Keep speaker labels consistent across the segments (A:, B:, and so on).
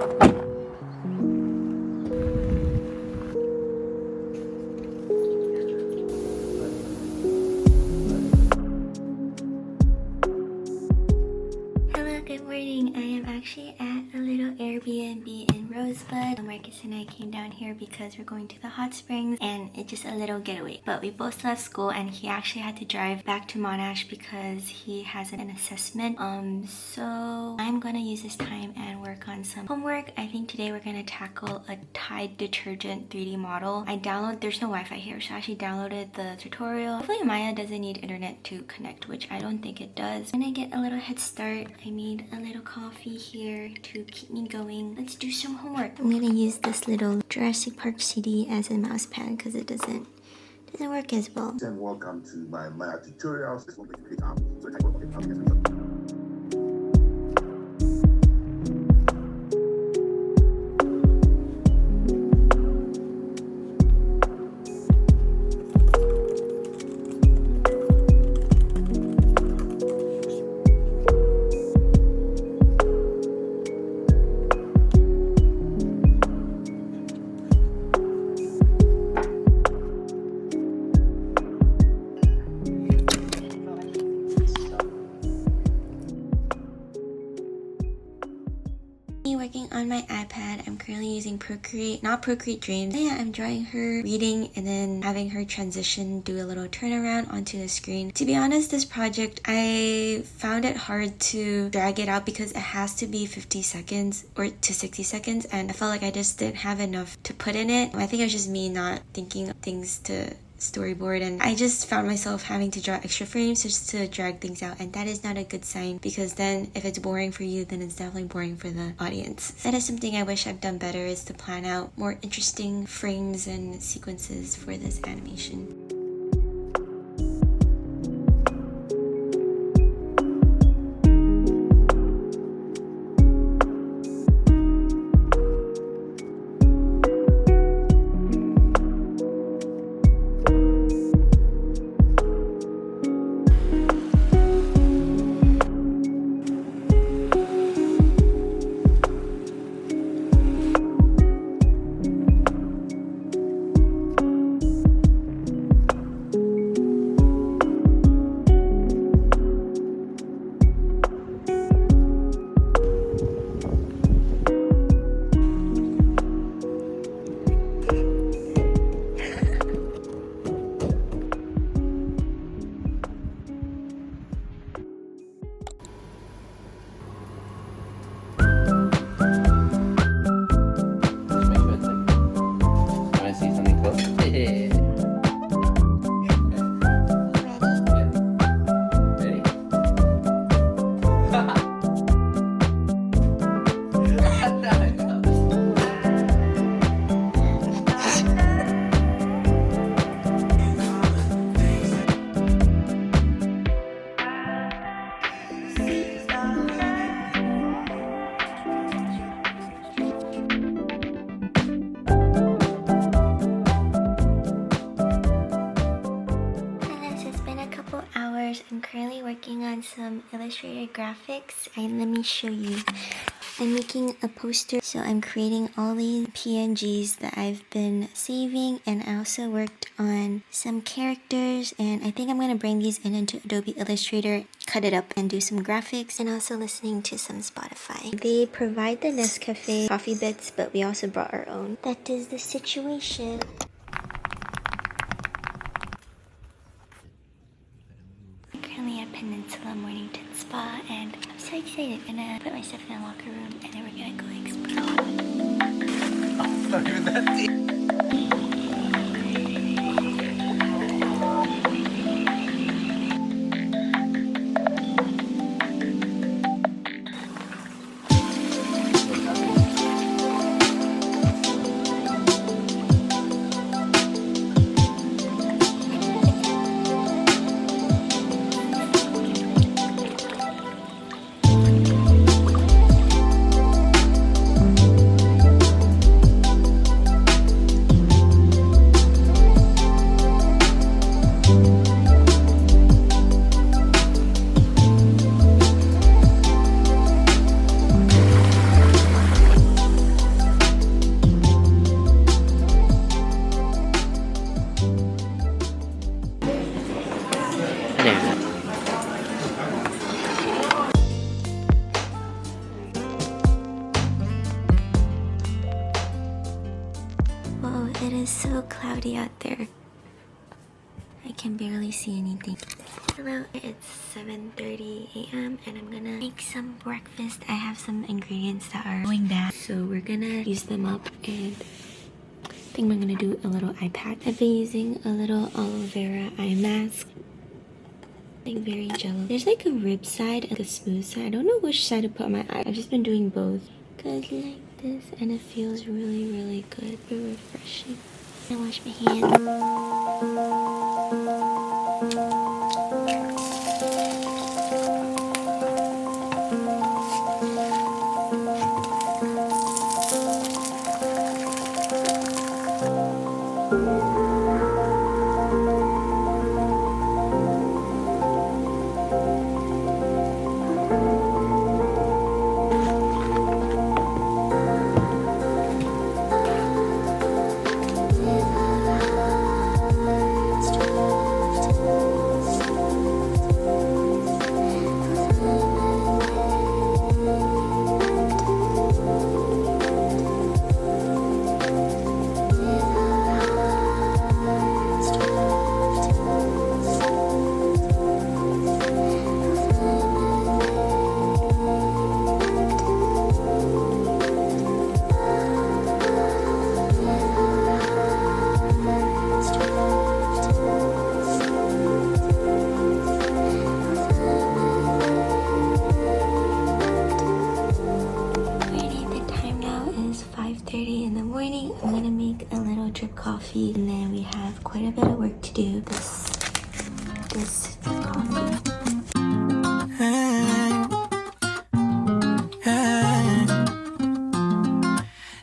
A: Hello, good morning. I am actually at a little Airbnb in Rosebud. Marcus and I came down here because we're going to the hot springs and it's just a little getaway. But we both left school and he actually had to drive back to Monash because he has an assessment. So I'm gonna use this time and work on some homework. I think today we're gonna tackle a Tide detergent 3D model. There's no Wi-Fi here, so I actually downloaded the tutorial. Hopefully Maya doesn't need internet to connect, which I don't think it does. I'm gonna get a little head start. I made a little coffee here to keep me going. Let's do some homework. I'm gonna use this little Jurassic Park CD as a mouse pad because it doesn't work as well.
B: And welcome to my math tutorials. This one basically
A: working on my iPad. I'm currently using not Procreate Dreams. Yeah, I'm drawing her reading and then having her transition, do a little turnaround onto the screen. To be honest, this project, I found it hard to drag it out because it has to be 50 seconds or to 60 seconds and I felt like I just didn't have enough to put in it. I think it was just me not thinking of things to storyboard and I just found myself having to draw extra frames just to drag things out, and that is not a good sign because then if it's boring for you, then it's definitely boring for the audience. That is something I wish I've done better, is to plan out more interesting frames and sequences for this animation. I'm currently working on some Illustrator graphics, and let me show you. I'm making a poster, so I'm creating all these PNGs that I've been saving, and I also worked on some characters, and I think I'm going to bring these into Adobe Illustrator, cut it up and do some graphics, and also listening to some Spotify. They provide the Nescafe coffee bits, but we also brought our own. That is the situation. Peninsula Mornington Spa, and I'm so excited. I'm gonna put my stuff in the locker room and then we're gonna go explore.
C: Oh, not even that deep.
A: is so cloudy out there. I can barely see anything. Hello, it's 7:30 a.m. and I'm gonna make some breakfast. I have some ingredients that are going bad, so we're gonna use them up, and I think I'm gonna do a little eye pack. I've been using a little aloe vera eye mask. Like very jello. There's like a rib side and a smooth side. I don't know which side to put on my eye. I've just been doing both. Good like this, and it feels really, really good. Very refreshing. I wash my hands. In the morning. I'm gonna make a little drip coffee, and then we have quite a bit of work to do. This coffee.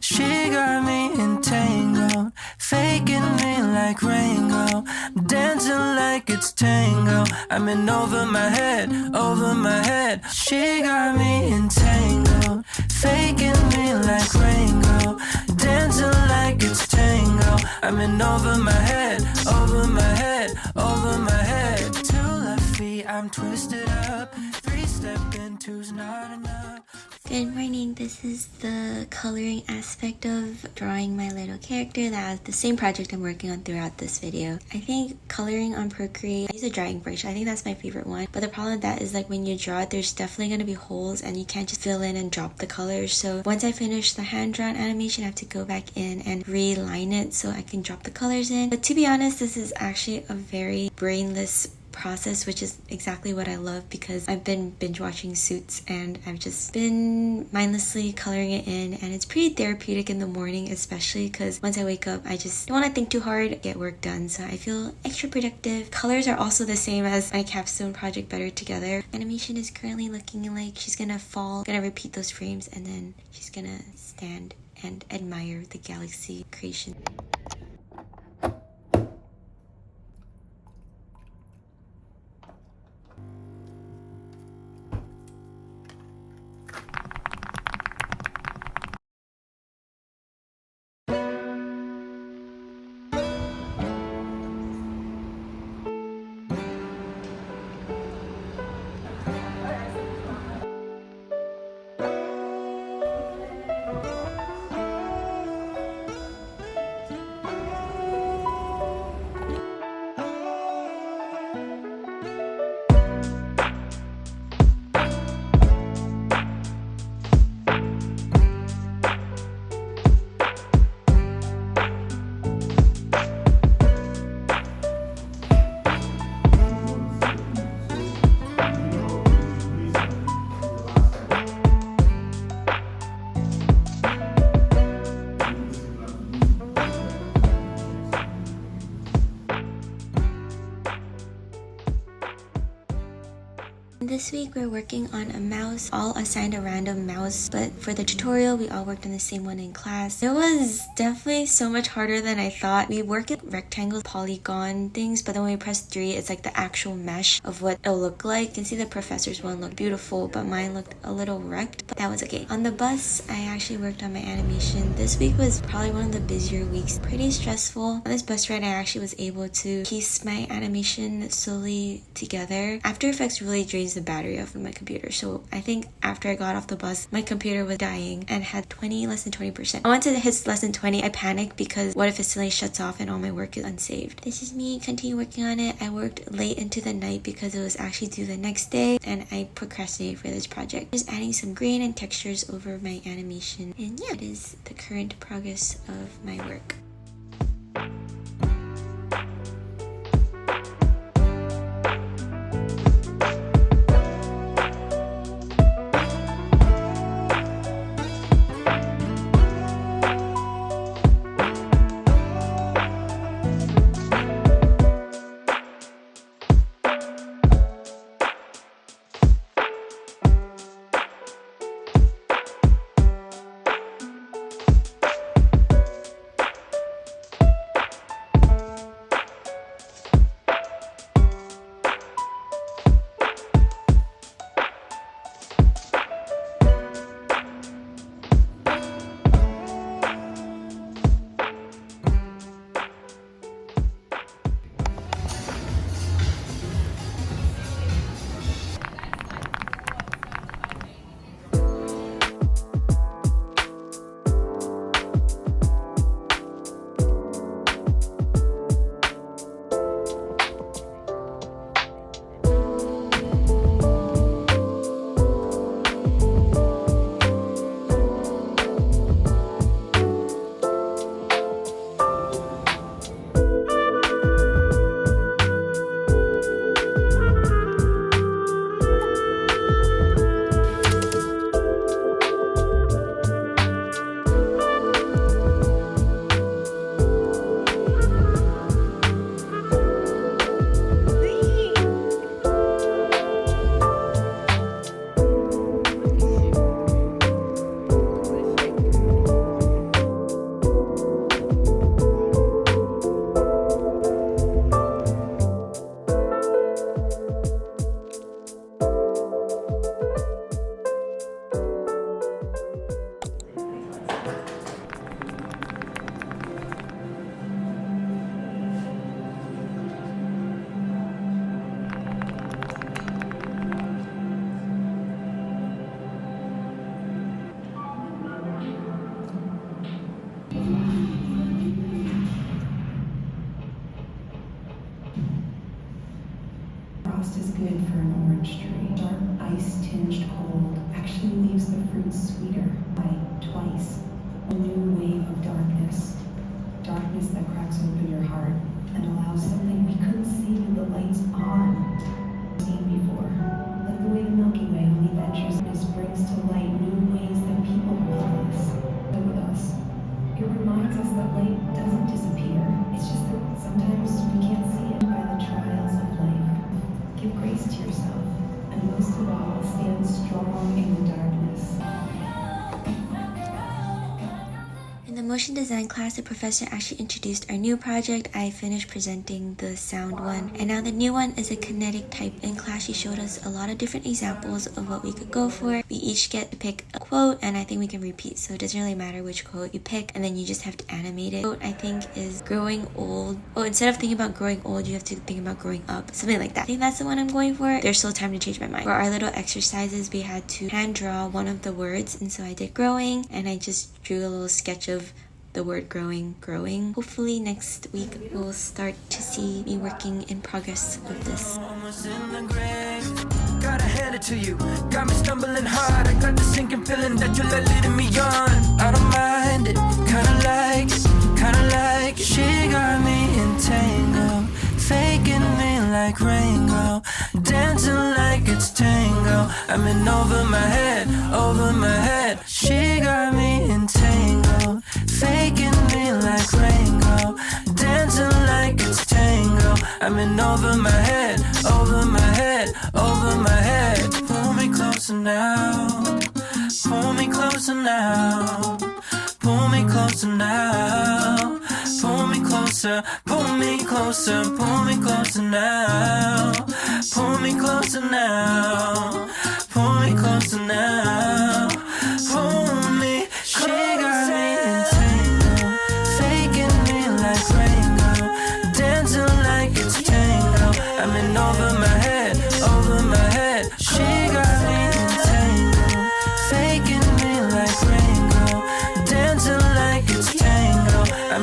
C: She got me entangled, faking me like Rango, dancing like it's tango. I'm in over my head, over my head. She got me entangled, faking me like Rango, dancing like it's tango. I'm in over my head, over my head, over my head. 2 left feet, I'm twisted up. 3 step in, 2's not enough.
A: Good morning. This is the coloring aspect of drawing my little character. That's the same project I'm working on throughout this video. I think coloring on Procreate, I use a drawing brush. I think that's my favorite one. But the problem with that is like when you draw it, there's definitely going to be holes and you can't just fill in and drop the colors. So once I finish the hand-drawn animation, I have to go back in and reline it so I can drop the colors in. But to be honest, this is actually a very brainless process, which is exactly what I love, because I've been binge watching Suits and I've just been mindlessly coloring it in, and it's pretty therapeutic in the morning, especially because once I wake up I just don't want to think too hard, get work done, so I feel extra productive. Colors are also the same as my capstone project, Better Together. Animation is currently looking like she's gonna fall, gonna repeat those frames, and then she's gonna stand and admire the galaxy creation. This week we're working on a mouse, all assigned a random mouse, but for the tutorial we all worked on the same one in class. It was definitely so much harder than I thought. We work at rectangle polygon things, but then when we press 3 it's like the actual mesh of what it'll look like. You can see the professor's one looked beautiful, but mine looked a little wrecked, but that was okay. On the bus I actually worked on my animation. This week was probably one of the busier weeks, pretty stressful. On this bus ride I actually was able to piece my animation slowly together. After Effects really drains the battery off of my computer. So I think after I got off the bus, my computer was dying and had less than 20%. Once it hits less than 20, I panic because what if it suddenly shuts off and all my work is unsaved? This is me continue working on it. I worked late into the night because it was actually due the next day and I procrastinated for this project. Just adding some grain and textures over my animation, and yeah, it is the current progress of my work.
D: Frost is good for an orange tree. Dark ice-tinged cold actually leaves the fruit sweeter by twice. A new wave of darkness. Darkness that cracks open your heart and allows something we couldn't see with the lights on. Seen before. Like the way the Milky Way only ventures brings to light new ways that people love us. So with us. It reminds us that light doesn't disappear. It's just that sometimes we can't see it by the trials of life. Give grace to yourself, and most of all, stand strong in the darkness.
A: In the motion design class, the professor actually introduced our new project. I finished presenting the sound one, and now the new one is a kinetic type. In class, she showed us a lot of different examples of what we could go for. We each get to pick a quote, and I think we can repeat, so it doesn't really matter which quote you pick, and then you just have to animate it. Quote, I think, is growing old. Oh, instead of thinking about growing old, you have to think about growing up. Something like that. I think that's the one I'm going for. There's still time to change my mind. For our little exercises, we had to hand draw one of the words, and so I did growing, and I just drew a little sketch of the word growing. Hopefully next week we'll start to see me working in progress of this.
C: Gotta hand it to you. Got me stumbling hard. I got the sinking feeling that you're leading me on. I don't mind it. Kinda like it. She got me entangled, faking me like Rango, dancing like it's tango. I'm in over my head. She got me entangled, faking me like Rango, dancing like it's tango. I'm in over my head. Pull me closer now. Pull me closer now. Pull me closer now. Pull me closer. Pull me closer. Pull me closer now. Pull me closer now. Pull me closer now. Pull me. She got me entangled, faking me like Rango, dancing like it's tango. I'm in over my head. She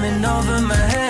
C: in over my head.